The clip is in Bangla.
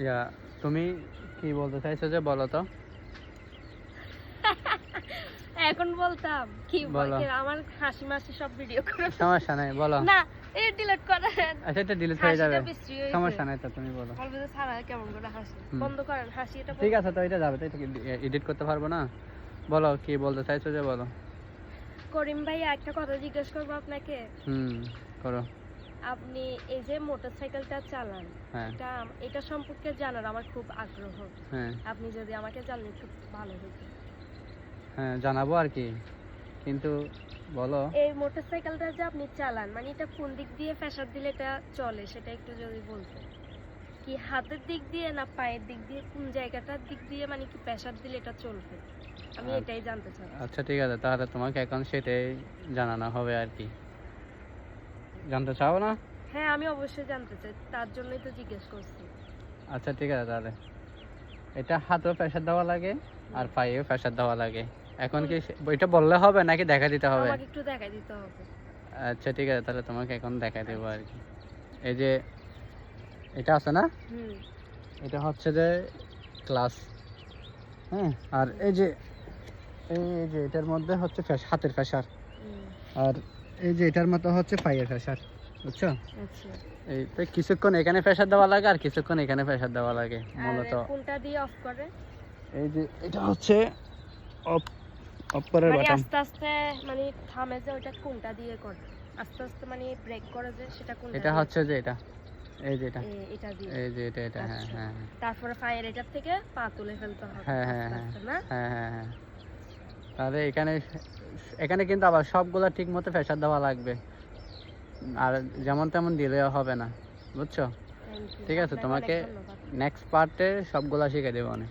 ইয়া তুমি কি বলতে চাইছো যে বলো তো। এখন বলতাম কি বলো। আমার হাসি মাসি সব ভিডিও করে সমস্যা নাই বলো। না এই ডিলিট করেন। আচ্ছা এটা ডিলিট হয়ে যাবে, হাসিটা বিশ্রী হয়েছে। সমস্যা নাই তো তুমি বলো। বলবে যে সারা কেমন করে হাসি হুম। বন্ধ করেন হাসি এটা ঠিক আছে তো এটা যাবে তো, এটা এডিট করতে পারবো না। বলো কি বলতে চাইছো যে বলো। করিম ভাই একটা কথা জিজ্ঞেস করবো আপনাকে। করো। আপনি এই যে মোটরসাইকেলটা চালান, হ্যাঁ এটা সম্পর্কে জানার আমার খুব আগ্রহ। হ্যাঁ আপনি যদি আমাকে জানলে একটু ভালো হতো। হ্যাঁ জানাবো আর কি, কিন্তু বলো। এই মোটরসাইকেলটা যে আপনি চালান মানে এটা কোন দিক দিয়ে প্রেসার দিলে এটা চলে সেটা একটু যদি বলতেন। কি হাতের দিক দিয়ে না পায়ের দিক দিয়ে, কোন জায়গাটার দিক দিয়ে মানে কি প্রেসার দিলে এটা চলবে, আমি এটাই জানতে চাই। আচ্ছা ঠিক আছে, তাহলে তোমাকে এখন সেটাই জানানো হবে আর কি। জানতে চাও না? হ্যাঁ আমি অবশ্যই জানতে চাই, তার জন্যই তো জিজ্ঞেস করছি। আচ্ছা ঠিক আছে, তাহলে এটা হাতেও প্রেসার দেওয়া লাগে আর পায়েও প্রেসার দেওয়া লাগে। এখন কি এটা বললে হবে নাকি দেখা দিতে হবে? আমাকে একটু দেখাই দিতে হবে। আচ্ছা ঠিক আছে, তাহলে তোমাকে এখন দেখাই দেবো আর কি। এই যে এটা আছে না, এটা হচ্ছে যে ক্লাস, হ্যাঁ। আর এই যে এটার মধ্যে হচ্ছে হাতের প্রেসার, আর এই যে এটার মতো হচ্ছে পায়ের প্রেসার, বুঝছো? আচ্ছা এই তো কিছুক্ষণ এখানে প্রেসার দেওয়া লাগে আর কিছুক্ষণ এখানে প্রেসার দেওয়া লাগে মূলত। কোনটা দিয়ে অফ করে? এই যে এটা হচ্ছে অফ করার মানে বাটন। আস্তে আস্তে মানে থামে যে ওটা কোনটা দিয়ে করে? আস্তে আস্তে মানে ব্রেক করে যে সেটা কোনটা? এটা হচ্ছে যে এটা, এই যে এটা, এটা দিয়ে, এই যে এটা হ্যাঁ আচ্ছা। হ্যাঁ তারপরে ফায়ার এটার থেকে পা তুলে ফেলতে হবে হ্যাঁ হ্যাঁ আস্তে হ্যাঁ আস্তে, না? হ্যাঁ হ্যাঁ হ্যাঁ। তাহলে এখানে কিন্তু আবার সবগুলা ঠিক মতো প্রেসার দেওয়া লাগবে, আর যেমন তেমন দিলেও হবে না, বুঝছো? Thank you. ঠিক আছে, আপনাকে তোমাকে অনেক ধন্যবাদ। নেক্সট পার্টে সবগুলা শিখে দেবো অনেক।